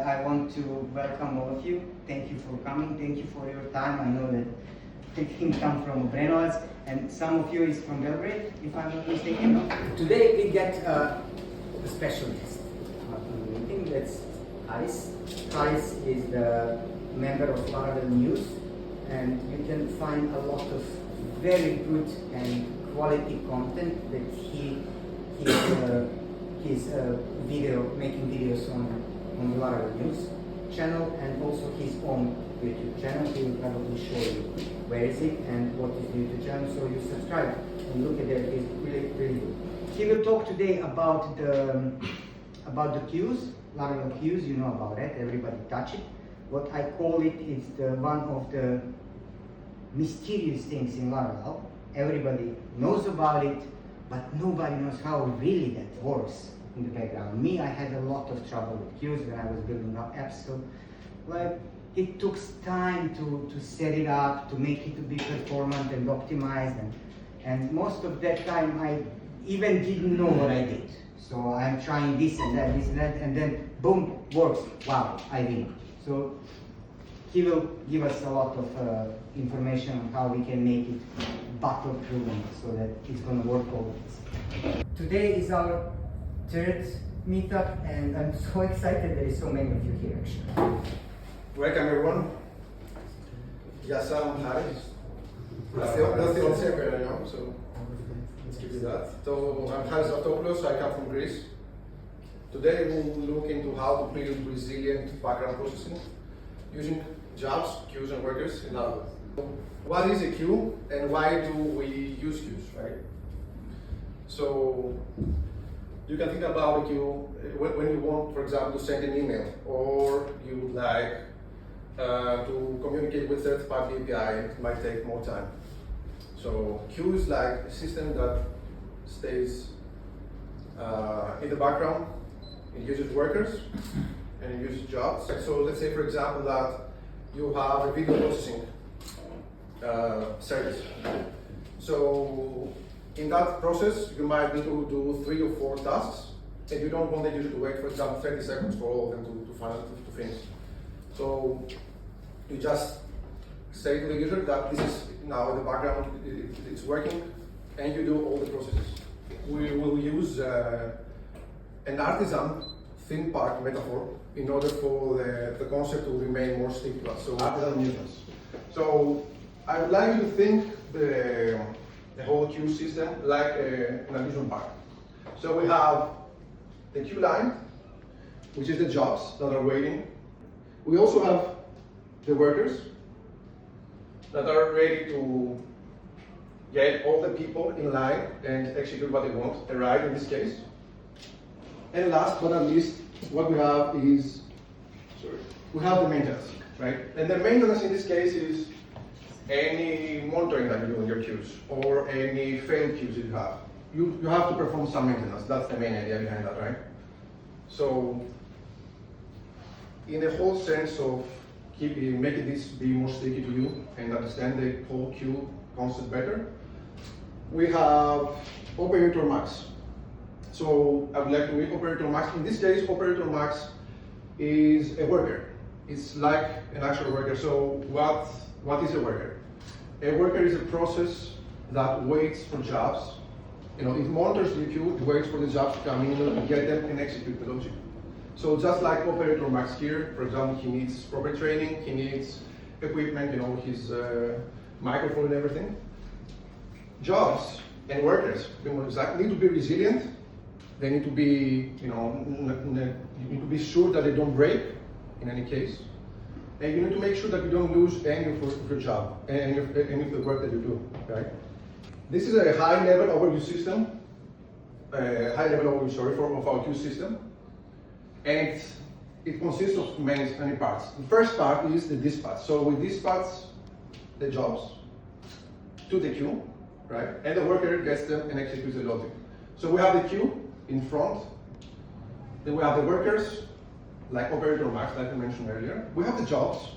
I want to welcome all of you. Thank you for coming. Thank you for your time. I know that everything comes from Obrenovac, and some of you is from Belgrade, if I'm not mistaken. No? Today we get a special guest. I think that's Haris. Haris is the member of Laravel News, and you can find a lot of very good and quality content that he's making videos on the Laravel News channel, and also his own YouTube channel. He will probably show you where is it and what is the YouTube channel, so you subscribe and look at it. It's really, really good. He will talk today about the queues, Laravel queues. You know about it, everybody touch it. What I call it is one of the mysterious things in Laravel. Everybody knows about it, but nobody knows how really that works in the background. Me, I had a lot of trouble with queues when I was building up apps. So, like, it took time to set it up, to make it to be performant and optimized, and most of that time I even didn't know what I did. So I'm trying this and that, and then boom, works. Wow, I win. So he will give us a lot of information on how we can make it battle-proven so that it's going to work always. Today is our third meetup, and I'm so excited there is so many of you here actually. Welcome everyone. Yes, I'm Haris. That's the only secret I know, so let's keep it that. So I'm Haris Vatopoulos, I come from Greece. Today we'll look into how to build resilient background processing using jobs, queues, and workers in Laravel. What is a queue and why do we use queues, right? So you can think about a queue when you want, for example, to send an email, or you would like to communicate with third-party API. It might take more time. So queue is like a system that stays in the background. It uses workers and it uses jobs. So let's say, for example, that you have a video processing service. So in that process, you might need to do 3 or 4 tasks, and you don't want the user to wait, for example, 30 seconds for all of them to finish. So you just say to the user that this is now in the background, it's working, and you do all the processes. We will use an artisan theme park metaphor in order for the concept to remain more stick to us. So artisan users. So I would like you to think the whole queue system like an amusement park. So we have the queue line, which is the jobs that are waiting. We also have the workers that are ready to get all the people in line and execute what they want, a ride in this case. And last but not least, what we have is, we have the maintenance, right? And the maintenance in this case is any monitoring that you do in your queues or any failed queues that you have. You have to perform some maintenance. That's the main idea behind that, right? So in the whole sense of making this be more sticky to you and understand the whole queue concept better, we have Operator Max. So I would like to make Operator Max. In this case, Operator Max is a worker. It's like an actual worker. So what is a worker? A worker is a process that waits for jobs. It monitors the queue, it waits for the jobs to come in and get them and execute the logic. So just like Operator Max here, for example, he needs proper training, he needs equipment, his microphone and everything. Jobs and workers need to be resilient. They need to be, you need to be sure that they don't break in any case. And you need to make sure that you don't lose any of your job, any of the work that you do, right? This is a high-level overview system, of our queue system. And it consists of many parts. The first part is the dispatch. So we dispatch the jobs to the queue, right? And the worker gets them and executes the logic. So we have the queue in front. Then we have the workers, like Operator Max, like I mentioned earlier. We have the jobs.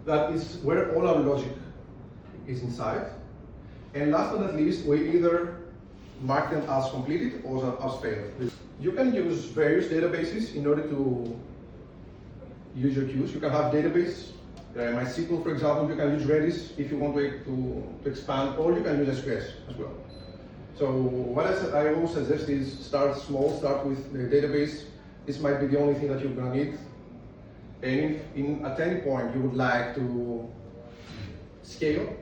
That is where all our logic is inside. And last but not least, we either mark them as completed or as failed. You can use various databases in order to use your queues. You can have database, MySQL, for example. You can use Redis if you want to expand, or you can use SQS as well. So what I always suggest is start small, start with the database. This might be the only thing that you're going to need. And if at any point you would like to scale,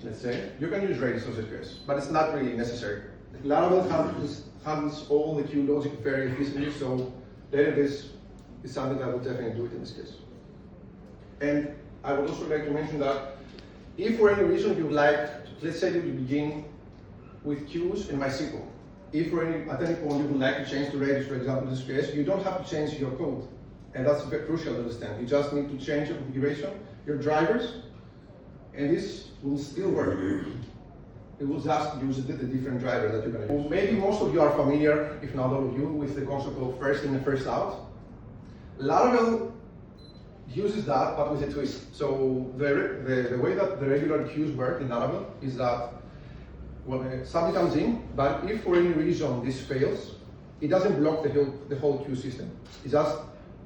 let's say, you can use Redis or SQS, but it's not really necessary. Laravel handles all the queue logic very efficiently, so database is something I would definitely do it in this case. And I would also like to mention that if for any reason you would like, let's say that you begin with queues in MySQL. If at any point you would like to change to Redis, for example, this case, you don't have to change your code. And that's very crucial to understand. You just need to change your configuration, your drivers, and this will still work. It will just use the different driver that you're going to use. Maybe most of you are familiar, if not all of you, with the concept of first in and first out. Laravel uses that, but with a twist. So the way that the regular queues work in Laravel is that when somebody comes in, but if for any reason this fails, it doesn't block the whole queue system. It just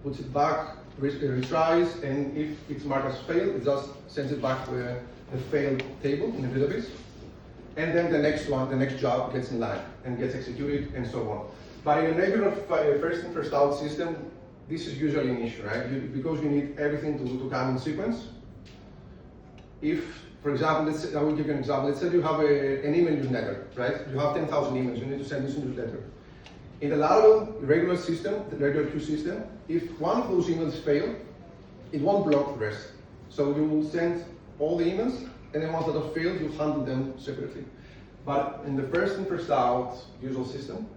puts it back, retries, and if it's marked as failed, it just sends it back to the failed table in the database. And then the next one, the next job gets in line and gets executed and so on. But in a regular first in, first out system, this is usually an issue, right? Because you need everything to come in sequence. If, for example, I will give you an example. Let's say you have an email newsletter, right? You have 10,000 emails, you need to send this newsletter. In the Laravel regular system, the regular queue system, if one of those emails fail, it won't block the rest. So you will send all the emails, and the ones that have failed, you handle them separately. But in the first in, first out usual system,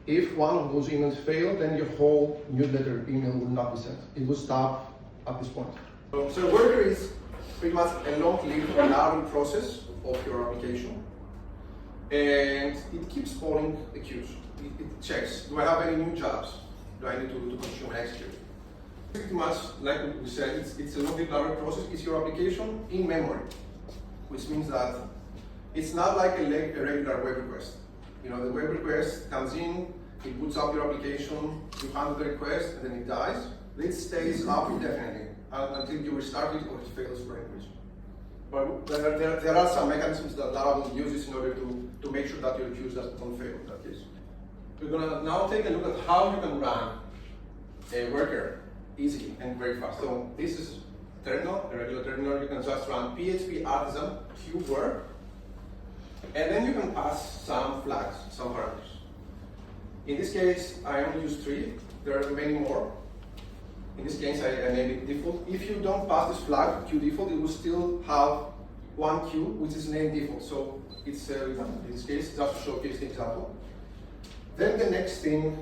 if one of those emails fail, then your whole newsletter email will not be sent. It will stop at this point. So worker is pretty much a long-lived Laravel process of your application, and it keeps calling the queues. It checks, do I have any new jobs? Do I need to consume and execute? Pretty much like we said, it's a long-lived Laravel process. It's your application in memory, which means that it's not like a regular web request. You know, the web request comes in, it boots up your application, you handle the request, and then it dies. It stays up indefinitely until you restart it or it fails for any reason. But there are some mechanisms that Laravel uses in order to make sure that your queues don't fail in that case. We're going to now take a look at how you can run a worker easily and very fast. So this is terminal, a regular terminal. You can just run PHP artisan queue work, and then you can pass some flags, some parameters. In this case, I only use 3. There are many more. In this case, I named it default. If you don't pass this flag, queue default, it will still have one queue which is named default. So it's in this case, just to showcase the example. Then the next thing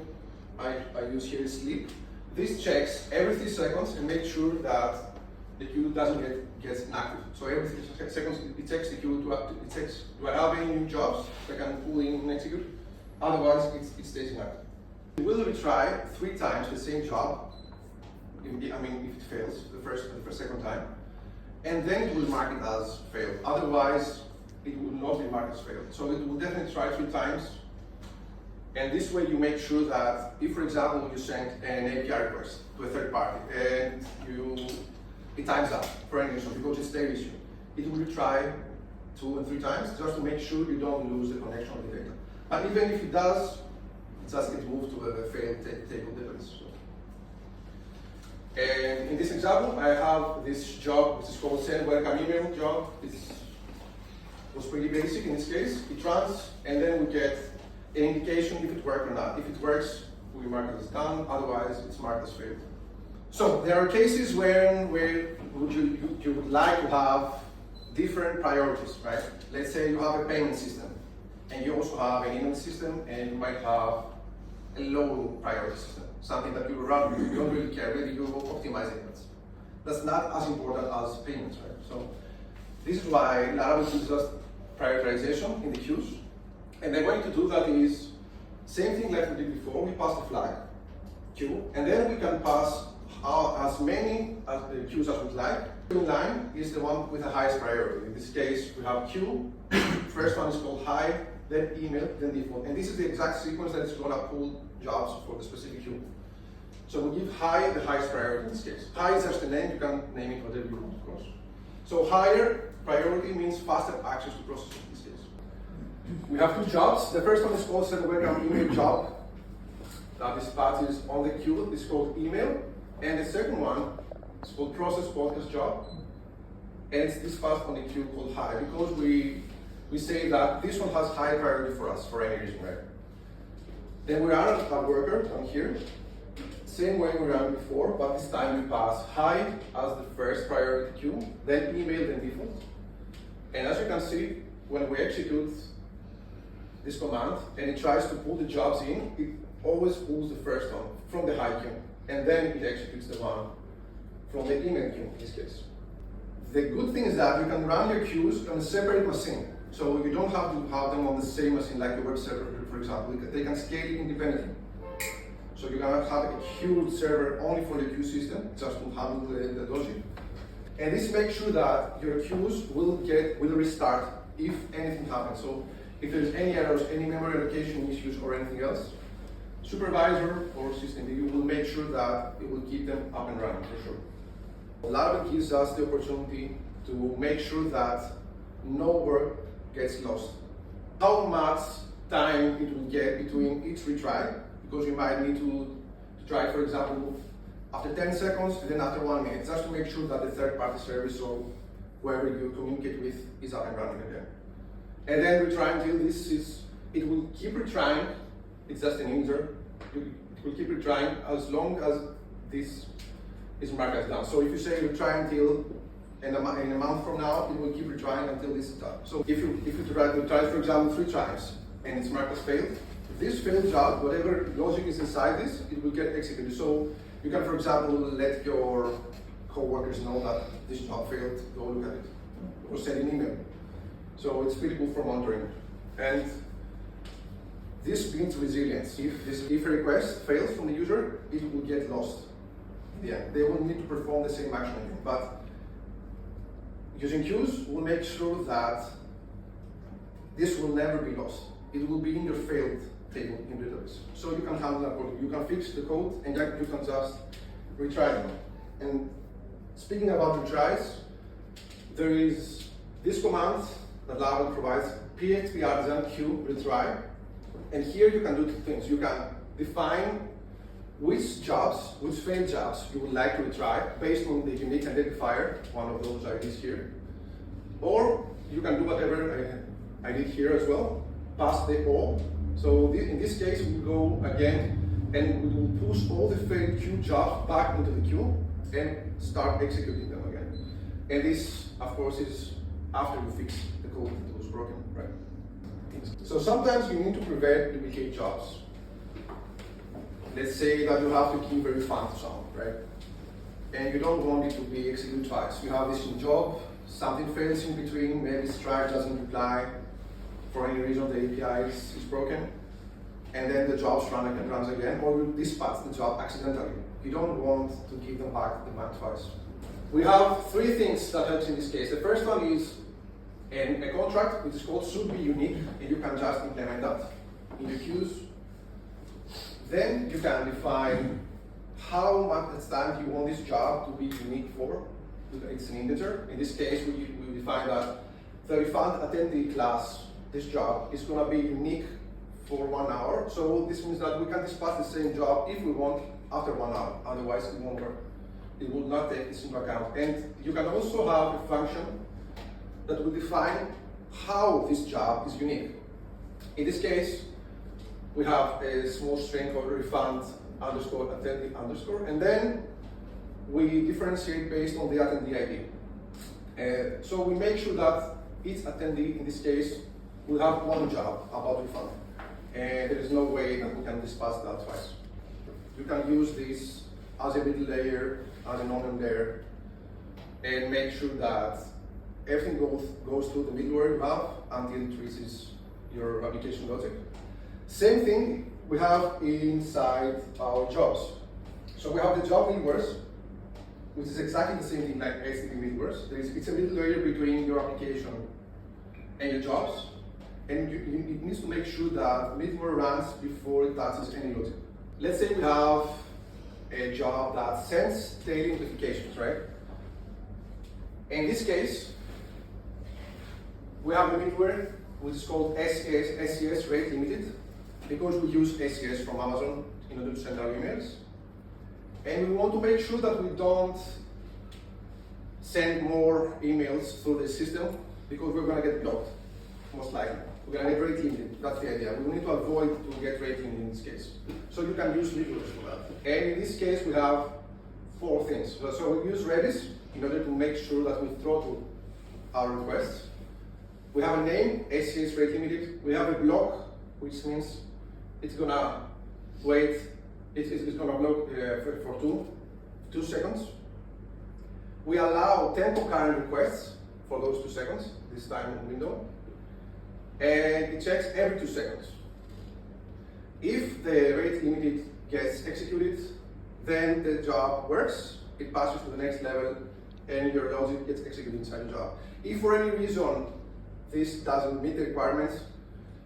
I use here is sleep. This checks every 3 seconds and makes sure that the queue doesn't get inactive. So every 3 seconds it checks the queue it checks, do I have any new jobs that I can pull in and execute? Otherwise it stays inactive. It will retry 3 times the same job. If it fails the second time, and then it will mark it as failed. Otherwise, it will not be marked as failed. So it will definitely try 3 times. And this way you make sure that if, for example, you send an API request to a third party and it times out for any reason because it's their issue, it will retry 2 and 3 times just to make sure you don't lose the connection of the data. But even if it does, it just gets moved to a failed table database. And in this example, I have this job, which is called send welcome email job. It was pretty basic in this case. It runs, and then we get an indication if it worked or not. If it works, we mark it as done. Otherwise, it's marked as failed. So there are cases where you would like to have different priorities, right? Let's say you have a payment system, and you also have an email system, and you might have a low priority system, something that you run, you don't really care, maybe you optimize it. That's not as important as payments, right? So this is why Laravel uses us prioritization in the queues. And the way to do that is same thing like we did before. We pass the flag queue, and then we can pass as many as the queues as we like. Queue line is the one with the highest priority. In this case, we have queue. First one is called high, then email, then default. And this is the exact sequence that is going to pull jobs for the specific queue. So we give high the highest priority in this case. High is just a name, you can name it whatever you want, of course. So higher priority means faster access to processing in this case. We have two jobs. The first one is called Send Welcome Email Job. That is part is on the queue, it's called email. And the second one is called Process Podcast Job. And it's dispatched on the queue called high because we say that this one has high priority for us for any reason, right? Then we run a worker down here. Same way we ran before, but this time we pass high as the first priority queue, then email, then default. And as you can see, when we execute this command and it tries to pull the jobs in, it always pulls the first one from the high queue, and then it executes the one from the email queue in this case. The good thing is that you can run your queues on a separate machine. So you don't have to have them on the same machine like the web server, for example. They can scale independently. So you cannot have a huge server only for the queue system, just to handle the logic. And this makes sure that your queues will restart if anything happens. So if there's any errors, any memory allocation issues or anything else, supervisor or system you will make sure that it will keep them up and running for sure. Laravel gives us the opportunity to make sure that no work gets lost. How much time it will get between each retry, because you might need to try, for example, after 10 seconds and then after 1 minute, just to make sure that the third-party service or whoever you communicate with is up and running again. And then retry until it will keep retrying, it's just an integer, it will keep retrying as long as this is marked as done. So if you say retry until in a month from now, it will keep retrying until this is done. So if you try, for example, 3 times and it's marked as failed, this failed job, whatever logic is inside this, it will get executed. So you can, for example, let your co-workers know that this job failed, go look at it, or send an email. So it's pretty good for monitoring. And this builds resilience. If a request fails from the user, it will get lost. In the end, they will need to perform the same action again. But using queues will make sure that this will never be lost. It will be in your failed table in the database. So you can handle that. You can fix the code and you can just retry them. And speaking about retries, there is this command that Laravel provides, php artisan q retry. And here you can do 2 things. You can define which failed jobs you would like to retry based on the unique identifier, one of those IDs here. Or you can do whatever I did here as well, pass the all. So in this case, we will go again and we will push all the failed queue jobs back into the queue and start executing them again. And this, of course, is after you fix the code that was broken, right? So sometimes you need to prevent duplicate jobs. Let's say that you have to keep a refund to someone, right? And you don't want it to be executed twice. You have this in job, something fails in between, maybe Stripe doesn't reply, for any reason the API is broken, and then the jobs runs again, or you dispatch the job accidentally. You don't want to give them back the demand twice. We have 3 things that helps in this case. The first one is a contract, which is called should be unique, and you can just implement that in your queues. Then you can define how much time you want this job to be unique for. It's an integer. In this case, we define that the refund attendee class, this job, is going to be unique for 1 hour. So this means that we can dispatch the same job if we want after 1 hour. Otherwise, it won't work. It will not take this into account. And you can also have a function that will define how this job is unique. In this case, we have a small string called refund underscore attendee underscore, and then we differentiate based on the attendee ID. So we make sure that each attendee, in this case, will have 1 job about refund. And there is no way that we can dispatch that twice. You can use this as a middle layer, as an onion layer, and make sure that everything goes through the middleware you have until it reaches your application logic. Same thing we have inside our jobs. So we have the job middlewares, which is exactly the same thing like HTTP middlewares. It's a middle layer between your application and your jobs, and it needs to make sure that middleware runs before it touches any logic. Let's say we have a job that sends daily notifications, right? In this case, we have a middleware which is called SES Rate Limited, because we use SES from Amazon in order to send our emails. And we want to make sure that we don't send more emails through the system, because we're going to get blocked, most likely. We're going to get rate limited. That's the idea. We need to avoid to get rate limited in this case. So you can use middleware for that. And in this case, we have 4 things. So we use Redis in order to make sure that we throttle our requests. We have a name, SES Rate Limited. We have a block, which means it's going to wait. It's going to block for 2 seconds. We allow 10 concurrent requests for those 2 seconds, this time window. And it checks every 2 seconds. If the rate limited gets executed, then the job works, it passes to the next level, and your logic gets executed inside the job. If for any reason this doesn't meet the requirements,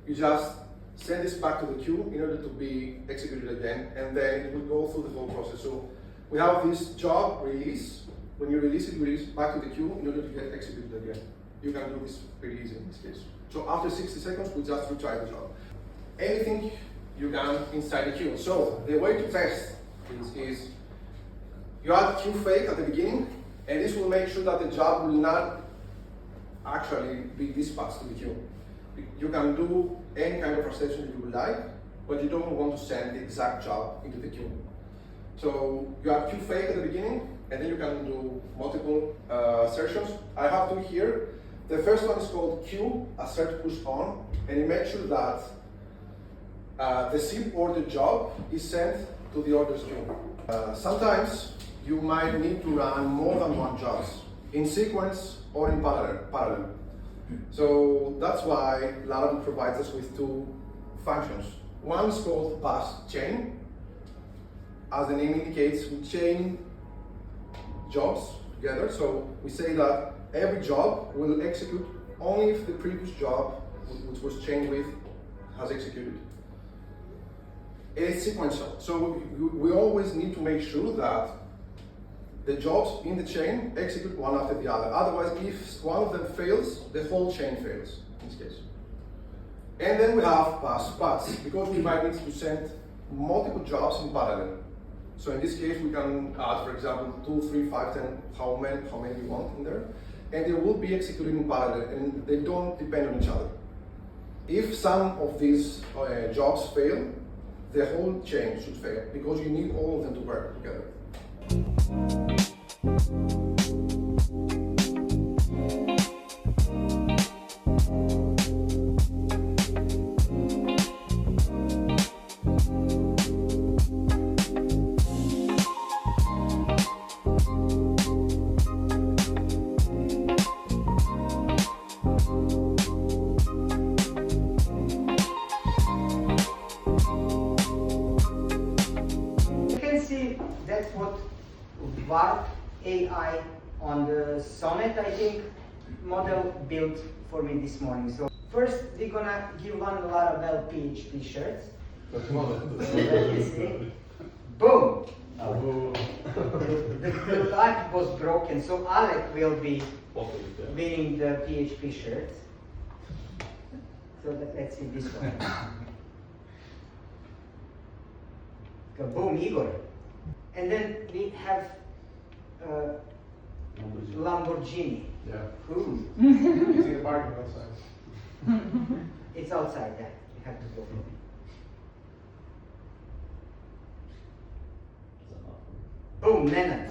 you just send this back to the queue in order to be executed again, and then it will go through the whole process. So we have this job release. When you release it, you release it back to the queue in order to get executed again. You can do this pretty easy in this case. So after 60 seconds, we just retry the job. Anything you can inside the queue. So the way to test is you add queue fake at the beginning, and this will make sure that the job will not actually be dispatched to the queue. You can do any kind of processing you would like, but you don't want to send the exact job into the queue. So you have queue fake at the beginning, and then you can do multiple assertions. I have 2 here. The first one is called queue assert push on, and it makes sure that the SIP order job is sent to the orders queue. Sometimes you might need to run more than 1 jobs in sequence or in parallel. So that's why Laravel provides us with 2 functions. One is called pass chain. As the name indicates, we chain jobs together. So we say that every job will execute only if the previous job, which was chained with, has executed. It's sequential. So we always need to make sure that the jobs in the chain execute one after the other. Otherwise, if one of them fails, the whole chain fails in this case. And then we have paths, because we might need to send multiple jobs in parallel. So in this case, we can add, for example, 2, 3, 5, 10, how many you want in there. And they will be executed in parallel, and they don't depend on each other. If some of these jobs fail, the whole chain should fail, because you need all of them to work together. That's what VARP AI on the Sonnet, I think, model built for me this morning. So first, we're gonna give one Laravel PHP shirts. Let me see. Boom! The light was broken, so Alec will be winning the PHP shirts. So let's see this one. Boom, Igor. And then we have Lamborghini. Yeah. Who? It's in the parking outside. It's outside, yeah. You have to go. Boom, Nenad.